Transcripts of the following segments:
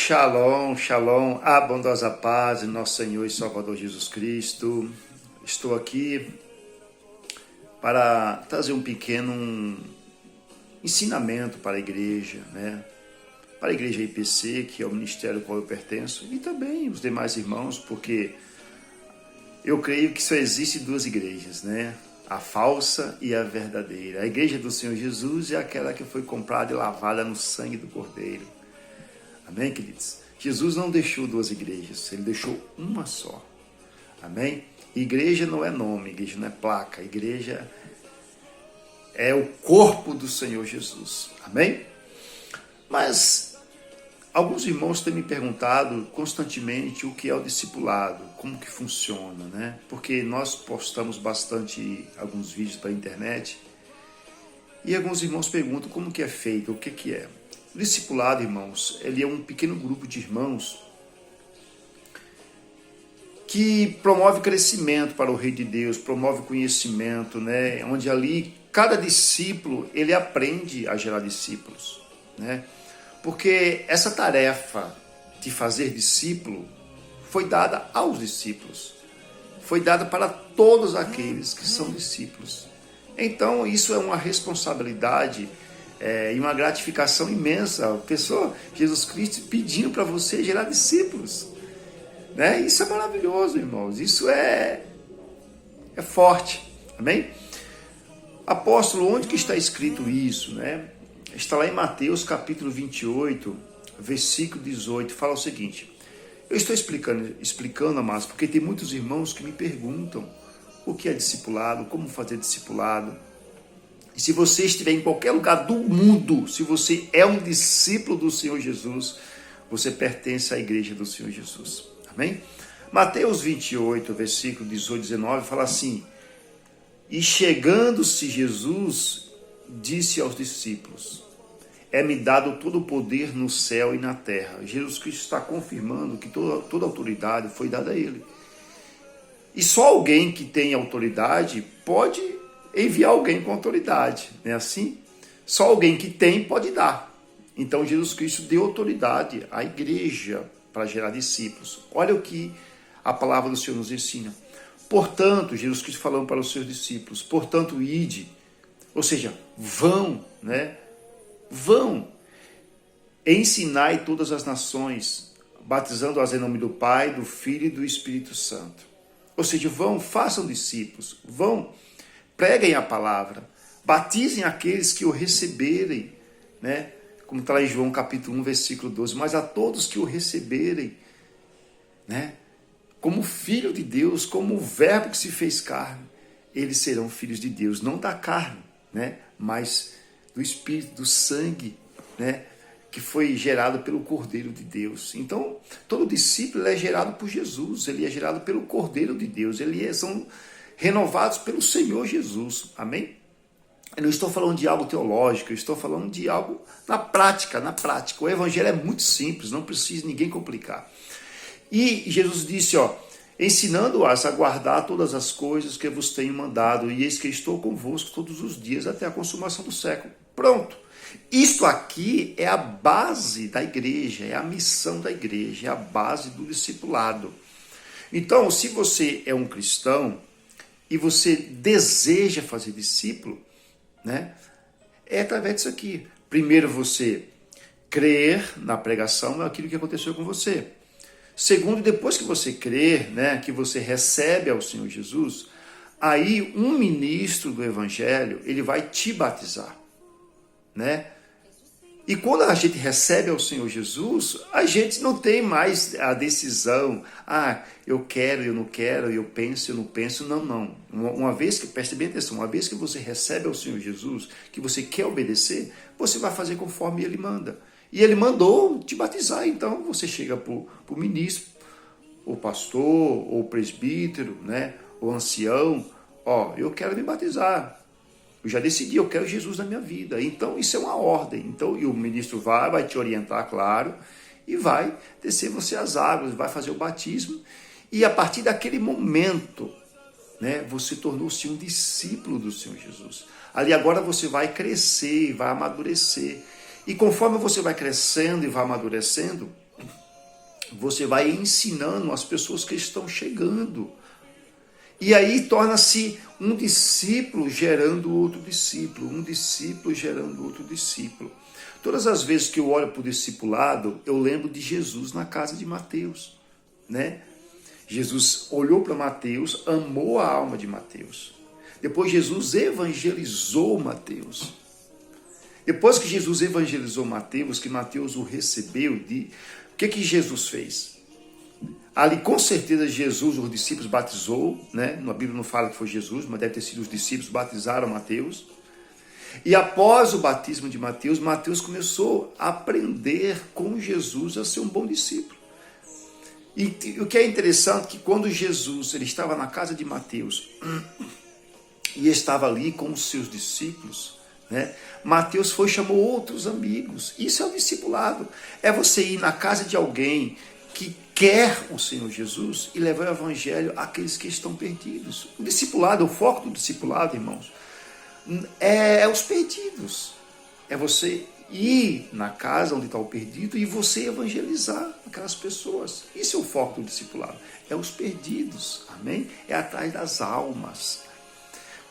Shalom, shalom, a bondosa paz de nosso Senhor e Salvador Jesus Cristo. Estou aqui para trazer um pequeno ensinamento para a igreja, Para a igreja IPC, que é o ministério ao qual eu pertenço, e também os demais irmãos, porque eu creio que só existe duas igrejas, A falsa e a verdadeira. A igreja do Senhor Jesus é aquela que foi comprada e lavada no sangue do Cordeiro. Amém, queridos? Jesus não deixou duas igrejas, ele deixou uma só. Amém? Igreja não é nome, igreja não é placa, igreja é o corpo do Senhor Jesus. Amém? Mas alguns irmãos têm me perguntado constantemente o que é o discipulado, como que funciona, Porque nós postamos bastante alguns vídeos para a internet e alguns irmãos perguntam como que é feito, o que é. O discipulado, irmãos, ele é um pequeno grupo de irmãos que promove crescimento para o Reino de Deus, promove conhecimento, Onde ali cada discípulo ele aprende a gerar discípulos, Porque essa tarefa de fazer discípulo foi dada aos discípulos, foi dada para todos aqueles que são discípulos. Então isso é uma responsabilidade e uma gratificação imensa. A pessoa, Jesus Cristo, pedindo para você gerar discípulos, Isso é maravilhoso, irmãos. Isso é forte, amém? Apóstolo, onde que está escrito isso, Está lá em Mateus capítulo 28, versículo 18, fala o seguinte. Eu estou explicando, amados, porque tem muitos irmãos que me perguntam o que é discipulado, como fazer discipulado. E se você estiver em qualquer lugar do mundo, se você é um discípulo do Senhor Jesus, você pertence à igreja do Senhor Jesus. Amém? Mateus 28, versículo 18 e 19, fala assim: E chegando-se Jesus, disse aos discípulos: É-me dado todo o poder no céu e na terra. Jesus Cristo está confirmando que toda autoridade foi dada a ele. E só alguém que tem autoridade pode enviar alguém com autoridade, não é assim? Só alguém que tem pode dar. Então Jesus Cristo deu autoridade à igreja para gerar discípulos. Olha o que a palavra do Senhor nos ensina. Portanto, Jesus Cristo falando para os seus discípulos, portanto, ide, ou seja, vão, Vão, ensinai todas as nações, batizando-as em nome do Pai, do Filho e do Espírito Santo. Ou seja, vão, façam discípulos, vão, preguem a palavra, batizem aqueles que o receberem, Como está lá em João capítulo 1, versículo 12, mas a todos que o receberem, Como filho de Deus, como o verbo que se fez carne, eles serão filhos de Deus, não da carne, mas do Espírito, do sangue, que foi gerado pelo Cordeiro de Deus. Então, todo discípulo é gerado por Jesus, ele é gerado pelo Cordeiro de Deus, são renovados pelo Senhor Jesus, amém? Eu não estou falando de algo teológico, eu estou falando de algo na prática. O evangelho é muito simples, não precisa ninguém complicar. E Jesus disse, ensinando-as a guardar todas as coisas que vos tenho mandado, e eis que estou convosco todos os dias até a consumação do século. Pronto. Isto aqui é a base da igreja, é a missão da igreja, é a base do discipulado. Então, se você é um cristão e você deseja fazer discípulo, é através disso aqui. Primeiro, você crer na pregação naquilo que aconteceu com você. Segundo, depois que você crer, que você recebe ao Senhor Jesus, aí um ministro do evangelho, ele vai te batizar, E quando a gente recebe ao Senhor Jesus, a gente não tem mais a decisão, eu quero, eu não quero, eu penso, eu não penso, não. Uma vez que, preste bem atenção, uma vez que você recebe ao Senhor Jesus, que você quer obedecer, você vai fazer conforme Ele manda. E Ele mandou te batizar, então você chega para o ministro, o pastor, ou o presbítero, o ancião, eu quero me batizar. Eu já decidi, eu quero Jesus na minha vida. Então, isso é uma ordem. Então, e o ministro vai te orientar, claro, e vai descer você as águas, vai fazer o batismo. E a partir daquele momento, você tornou-se um discípulo do Senhor Jesus. Ali agora você vai crescer, vai amadurecer. E conforme você vai crescendo e vai amadurecendo, você vai ensinando as pessoas que estão chegando. E aí torna-se um discípulo gerando outro discípulo, um discípulo gerando outro discípulo. Todas as vezes que eu olho para o discipulado, eu lembro de Jesus na casa de Mateus, né? Jesus olhou para Mateus, amou a alma de Mateus. Depois Jesus evangelizou Mateus. Depois que Jesus evangelizou Mateus, que Mateus o recebeu, o que Jesus fez? Ali com certeza Jesus, os discípulos batizou, né? Na Bíblia não fala que foi Jesus, mas deve ter sido os discípulos batizaram Mateus. E após o batismo de Mateus, Mateus começou a aprender com Jesus a ser um bom discípulo. E o que é interessante é que quando Jesus ele estava na casa de Mateus e estava ali com os seus discípulos, né? Mateus foi e chamou outros amigos. Isso é o discipulado. É você ir na casa de alguém que quer o Senhor Jesus e levar o evangelho àqueles que estão perdidos. O discipulado, o foco do discipulado, irmãos, é os perdidos. É você ir na casa onde está o perdido e você evangelizar aquelas pessoas. Isso é o foco do discipulado. É os perdidos, amém? É atrás das almas.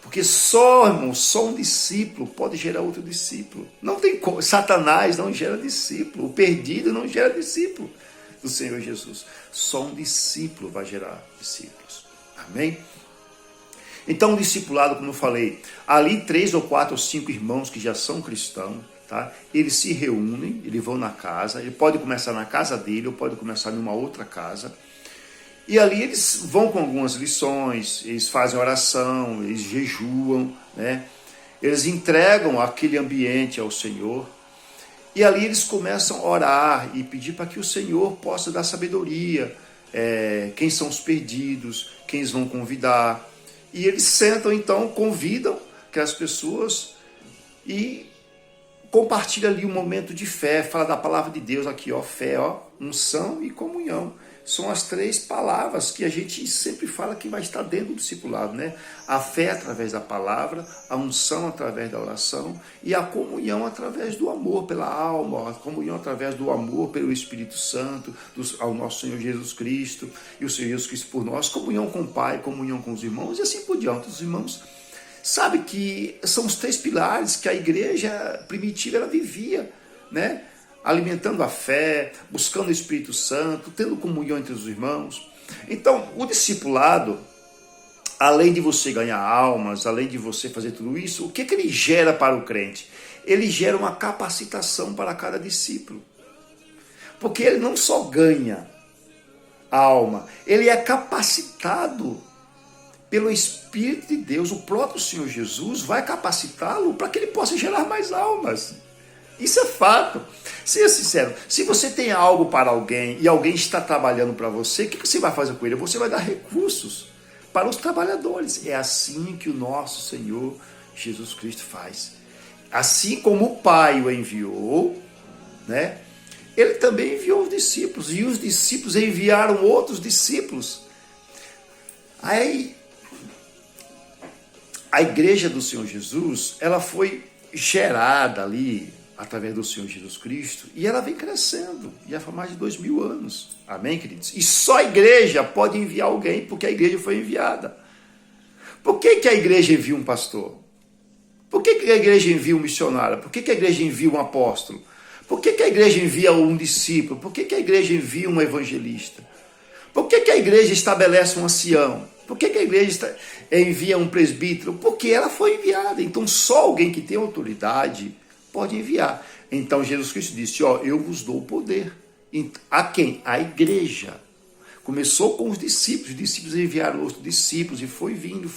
Porque só, irmão, só um discípulo pode gerar outro discípulo. Não tem como. Satanás não gera discípulo. O perdido não gera discípulo do Senhor Jesus. Só um discípulo vai gerar discípulos. Amém? Então, o discipulado, como eu falei, ali 3 ou 4 ou 5 irmãos que já são cristãos, tá? Eles se reúnem, eles vão na casa, ele pode começar na casa dele ou pode começar numa outra casa. E ali eles vão com algumas lições, eles fazem oração, eles jejuam, né? Eles entregam aquele ambiente ao Senhor. E ali eles começam a orar e pedir para que o Senhor possa dar sabedoria, quem são os perdidos, quem eles vão convidar. E eles sentam então, convidam aquelas pessoas e compartilham ali um momento de fé, fala da palavra de Deus aqui, ó, fé, ó, unção e comunhão. São as 3 palavras que a gente sempre fala que vai estar dentro do discipulado, né? A fé através da palavra, a unção através da oração e a comunhão através do amor pela alma, a comunhão através do amor pelo Espírito Santo, ao nosso Senhor Jesus Cristo e o Senhor Jesus Cristo por nós, comunhão com o Pai, comunhão com os irmãos e assim por diante. Os irmãos sabem que são os 3 pilares que a igreja primitiva ela vivia, né? Alimentando a fé, buscando o Espírito Santo, tendo comunhão entre os irmãos. Então, o discipulado, além de você ganhar almas, além de você fazer tudo isso, o que ele gera para o crente? Ele gera uma capacitação para cada discípulo. Porque ele não só ganha a alma, ele é capacitado pelo Espírito de Deus. O próprio Senhor Jesus vai capacitá-lo para que ele possa gerar mais almas. Isso é fato. Seja sincero, se você tem algo para alguém e alguém está trabalhando para você, o que você vai fazer com ele? Você vai dar recursos para os trabalhadores. É assim que o nosso Senhor Jesus Cristo faz. Assim como o Pai o enviou, né? Ele também enviou os discípulos e os discípulos enviaram outros discípulos. Aí, a igreja do Senhor Jesus, ela foi gerada ali através do Senhor Jesus Cristo, e ela vem crescendo, já faz mais de 2000 anos, amém, queridos? E só a igreja pode enviar alguém, porque a igreja foi enviada. Por que a igreja envia um pastor? Por que a igreja envia um missionário? Por que a igreja envia um apóstolo? Por que a igreja envia um discípulo? Por que a igreja envia um evangelista? Por que a igreja estabelece um ancião? Por que a igreja envia um presbítero? Porque ela foi enviada, então só alguém que tem autoridade pode enviar. Então Jesus Cristo disse, ó, eu vos dou o poder. A quem? A igreja. Começou com os discípulos enviaram outros discípulos e foi vindo.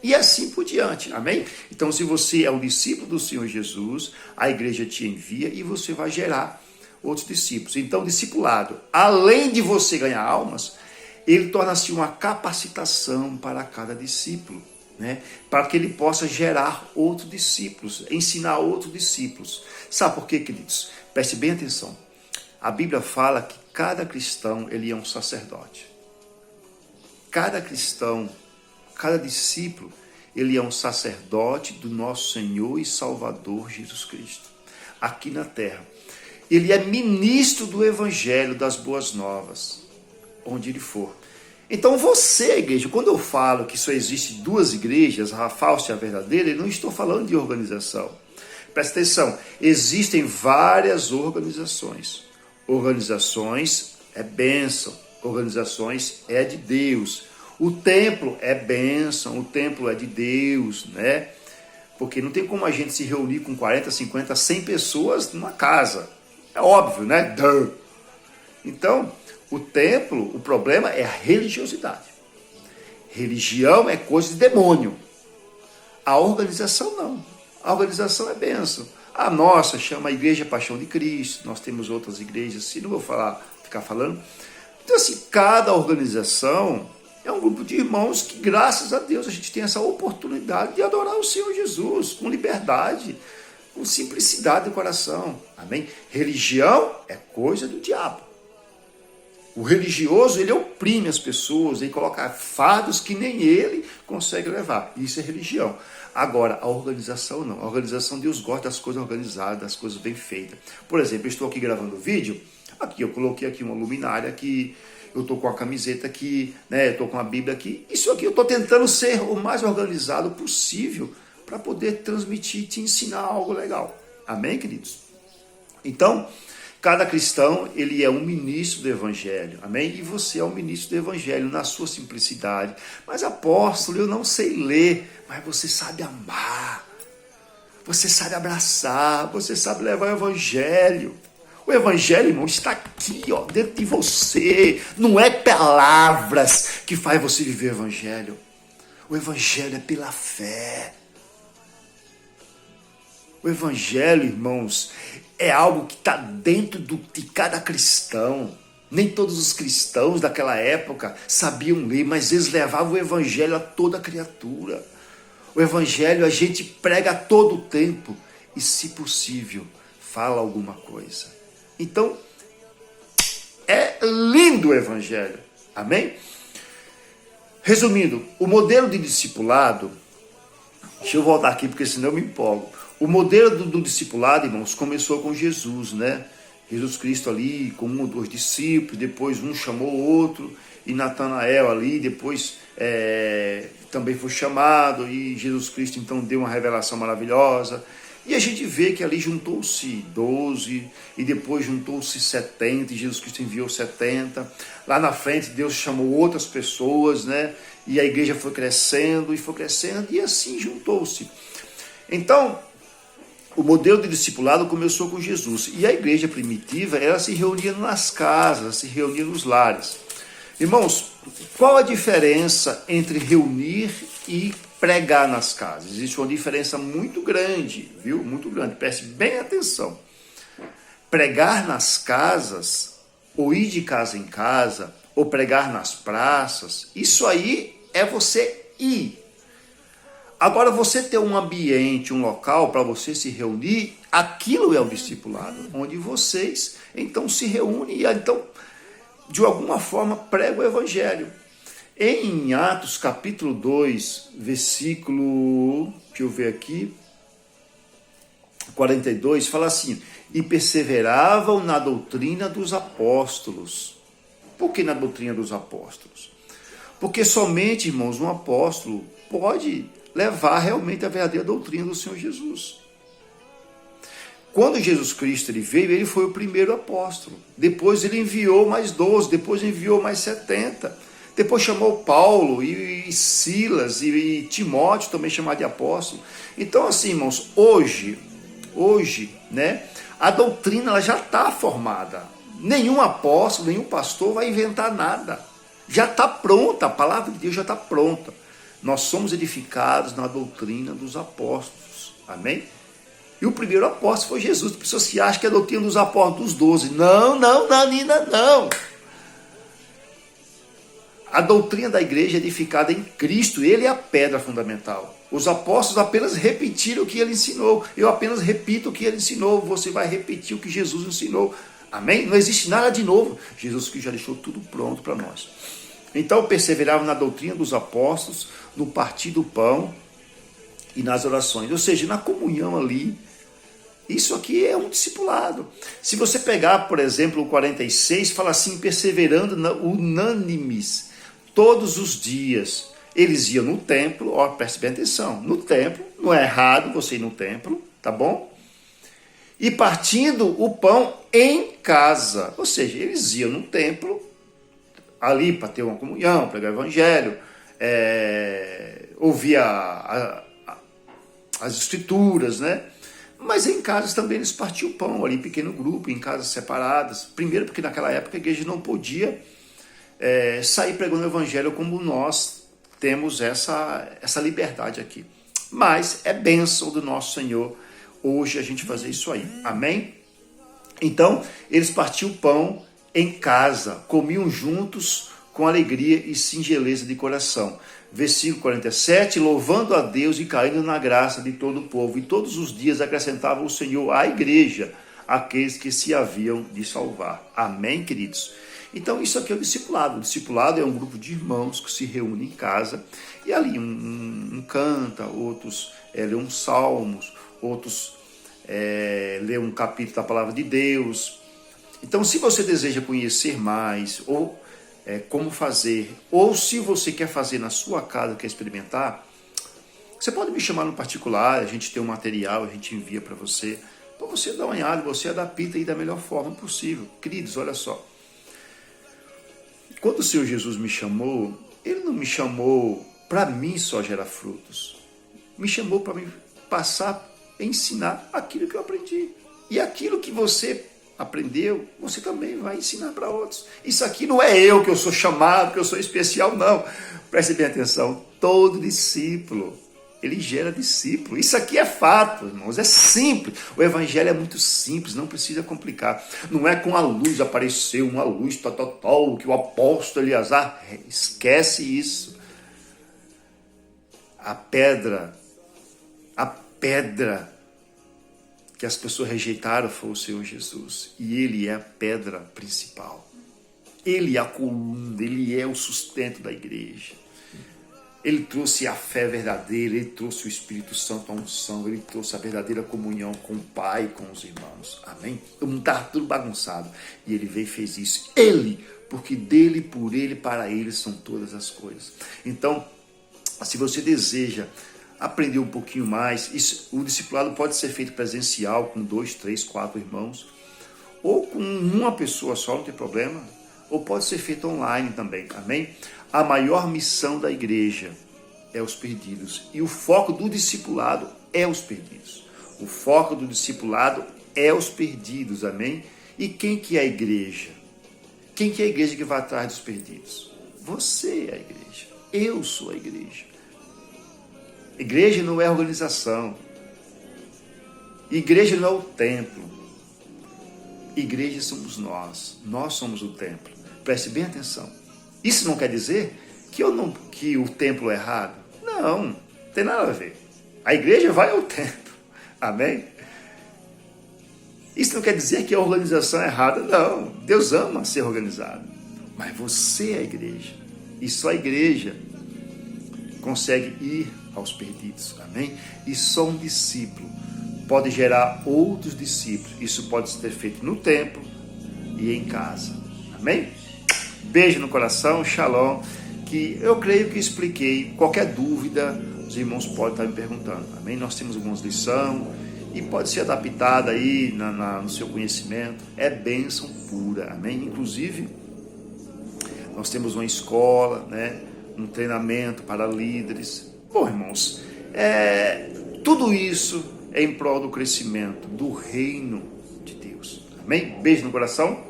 E assim por diante, amém? Então se você é um discípulo do Senhor Jesus, a igreja te envia e você vai gerar outros discípulos. Então discipulado, além de você ganhar almas, ele torna-se uma capacitação para cada discípulo. Né, para que ele possa gerar outros discípulos, ensinar outros discípulos. Sabe por quê, queridos? Preste bem atenção. A Bíblia fala que cada cristão ele é um sacerdote. Cada cristão, cada discípulo, ele é um sacerdote do nosso Senhor e Salvador Jesus Cristo, aqui na terra. ele é ministro do evangelho das boas novas, onde ele for. Então você, igreja, quando eu falo que só existe duas igrejas, a falsa e a verdadeira, eu não estou falando de organização. Presta atenção, existem várias organizações. Organizações é bênção, organizações é de Deus. O templo é bênção, o templo é de Deus, né? Porque não tem como a gente se reunir com 40, 50, 100 pessoas numa casa. É óbvio, né? Então, o templo, o problema é a religiosidade. Religião é coisa de demônio. A organização não. A organização é bênção. A nossa chama a Igreja Paixão de Cristo. Nós temos outras igrejas, se não vou ficar falando. Então, assim, cada organização é um grupo de irmãos que, graças a Deus, a gente tem essa oportunidade de adorar o Senhor Jesus com liberdade, com simplicidade do coração. Amém? Religião é coisa do diabo. O religioso, ele oprime as pessoas, ele coloca fardos que nem ele consegue levar. Isso é religião. Agora, a organização não. A organização, Deus gosta das coisas organizadas, das coisas bem feitas. Por exemplo, eu estou aqui gravando vídeo, aqui eu coloquei aqui uma luminária aqui, eu estou com a camiseta aqui, né? Eu estou com a Bíblia aqui. Isso aqui eu estou tentando ser o mais organizado possível para poder transmitir, te ensinar algo legal. Amém, queridos? Então, cada cristão, ele é um ministro do Evangelho, amém? E você é um ministro do Evangelho na sua simplicidade. Mas apóstolo, eu não sei ler, mas você sabe amar, você sabe abraçar, você sabe levar o Evangelho. O Evangelho, irmão, está aqui, ó, dentro de você. Não é palavras que faz você viver o Evangelho. O Evangelho é pela fé. O Evangelho, irmãos, é algo que está dentro de cada cristão. Nem todos os cristãos daquela época sabiam ler, mas eles levavam o Evangelho a toda criatura. O Evangelho a gente prega a todo tempo e, se possível, fala alguma coisa. Então, é lindo o Evangelho. Amém? Resumindo, o modelo de discipulado, deixa eu voltar aqui porque senão eu me empolgo. O modelo do discipulado, irmãos, começou com Jesus, né? Jesus Cristo ali com um ou dois discípulos, depois um chamou o outro, e Natanael ali, depois também foi chamado, e Jesus Cristo então deu uma revelação maravilhosa. E a gente vê que ali juntou-se 12, e depois juntou-se 70, e Jesus Cristo enviou 70. Lá na frente Deus chamou outras pessoas, né? E a igreja foi crescendo, e assim juntou-se. Então, o modelo de discipulado começou com Jesus. E a igreja primitiva, ela se reunia nas casas, se reunia nos lares. Irmãos, qual a diferença entre reunir e pregar nas casas? Existe uma diferença muito grande, viu? Muito grande. Preste bem atenção. Pregar nas casas, ou ir de casa em casa, ou pregar nas praças, isso aí é você ir. Agora, você ter um ambiente, um local para você se reunir, aquilo é o discipulado, onde vocês, então, se reúnem e, então, de alguma forma, pregam o Evangelho. Em Atos, capítulo 2, versículo, deixa eu ver aqui, 42, fala assim: e perseveravam na doutrina dos apóstolos. Por que na doutrina dos apóstolos? Porque somente, irmãos, um apóstolo pode levar realmente a verdadeira doutrina do Senhor Jesus. Quando Jesus Cristo ele veio, ele foi o primeiro apóstolo. Depois ele enviou mais 12, depois enviou mais 70. Depois chamou Paulo e Silas e Timóteo, também chamado de apóstolo. Então, assim, irmãos, hoje, né, a doutrina ela já está formada. Nenhum apóstolo, nenhum pastor vai inventar nada. Já está pronta, a palavra de Deus já está pronta. Nós somos edificados na doutrina dos apóstolos. Amém? E o primeiro apóstolo foi Jesus. As pessoas que acham que é a doutrina dos apóstolos dos 12. Não. A doutrina da igreja é edificada em Cristo. Ele é a pedra fundamental. Os apóstolos apenas repetiram o que ele ensinou. Eu apenas repito o que ele ensinou. Você vai repetir o que Jesus ensinou. Amém? Não existe nada de novo. Jesus que já deixou tudo pronto para nós. Então perseveravam na doutrina dos apóstolos, no partir do pão e nas orações. Ou seja, na comunhão ali, Isso aqui é um discipulado. Se você pegar, por exemplo, o 46, fala assim, perseverando unânimes, todos os dias. Eles iam no templo, ó, preste bem atenção, no templo, não é errado você ir no templo, tá bom? E partindo o pão em casa, ou seja, eles iam no templo, ali para ter uma comunhão, pregar o evangelho, ouvir as escrituras, né? Mas em casas também eles partiam o pão, ali em pequeno grupo, em casas separadas. Primeiro porque naquela época a igreja não podia sair pregando o evangelho como nós temos essa liberdade aqui. Mas é bênção do nosso Senhor hoje a gente fazer isso aí. Amém? Então, eles partiam o pão em casa, comiam juntos com alegria e singeleza de coração. Versículo 47, louvando a Deus e caindo na graça de todo o povo. E todos os dias acrescentava o Senhor à igreja aqueles que se haviam de salvar. Amém, queridos? Então, isso aqui é o discipulado. O discipulado é um grupo de irmãos que se reúnem em casa e ali um canta, outros lê uns salmos, outros lê um capítulo da palavra de Deus. Então, se você deseja conhecer mais, ou como fazer, ou se você quer fazer na sua casa, quer experimentar, você pode me chamar no particular, a gente tem um material, a gente envia para você dar uma olhada, você adapta aí da melhor forma possível. Queridos, olha só, quando o Senhor Jesus me chamou, Ele não me chamou para mim só gerar frutos, me chamou para me passar, ensinar aquilo que eu aprendi, e aquilo que você aprendeu, você também vai ensinar para outros. Isso aqui não é eu que eu sou chamado, que eu sou especial, não. Preste bem atenção, todo discípulo, ele gera discípulo. Isso aqui é fato, irmãos, é simples. O evangelho é muito simples, não precisa complicar. Não é com a luz, apareceu uma luz, que o apóstolo Eleazar, esquece isso. A pedra que as pessoas rejeitaram foi o Senhor Jesus. E Ele é a pedra principal. Ele é a coluna, Ele é o sustento da igreja. Ele trouxe a fé verdadeira, Ele trouxe o Espírito Santo, a unção, Ele trouxe a verdadeira comunhão com o Pai e com os irmãos. Amém? Não está tudo bagunçado. E Ele veio e fez isso. Ele, porque dele, por Ele, para Ele são todas as coisas. Então, se você deseja aprender um pouquinho mais, o discipulado pode ser feito presencial, com 2, 3, 4 irmãos, ou com uma pessoa só, não tem problema, ou pode ser feito online também, amém? A maior missão da igreja é os perdidos, e o foco do discipulado é os perdidos. O foco do discipulado é os perdidos, amém? E quem que é a igreja? Quem que é a igreja que vai atrás dos perdidos? Você é a igreja, eu sou a igreja. Igreja não é organização. Igreja não é o templo. Igreja somos nós. Nós somos o templo. Preste bem atenção. Isso não quer dizer que o templo é errado. Não tem nada a ver. A igreja vai ao templo. Amém? Isso não quer dizer que a organização é errada. Não. Deus ama ser organizado. Mas você é a igreja. E só a igreja consegue ir aos perdidos, amém? E só um discípulo pode gerar outros discípulos. Isso pode ser feito no templo e em casa, amém? Beijo no coração, shalom, que eu creio que expliquei. Qualquer dúvida, os irmãos podem estar me perguntando, amém? Nós temos algumas lições e pode ser adaptada aí no seu conhecimento. É bênção pura, amém? Inclusive, nós temos uma escola, né? Um treinamento para líderes. Bom, irmãos, tudo isso é em prol do crescimento do reino de Deus. Amém? Beijo no coração.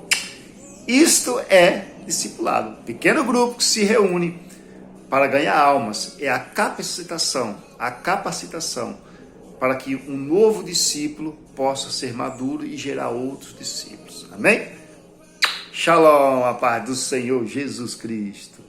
Isto é discipulado. Pequeno grupo que se reúne para ganhar almas. É a capacitação para que um novo discípulo possa ser maduro e gerar outros discípulos. Amém? Shalom, a paz do Senhor Jesus Cristo.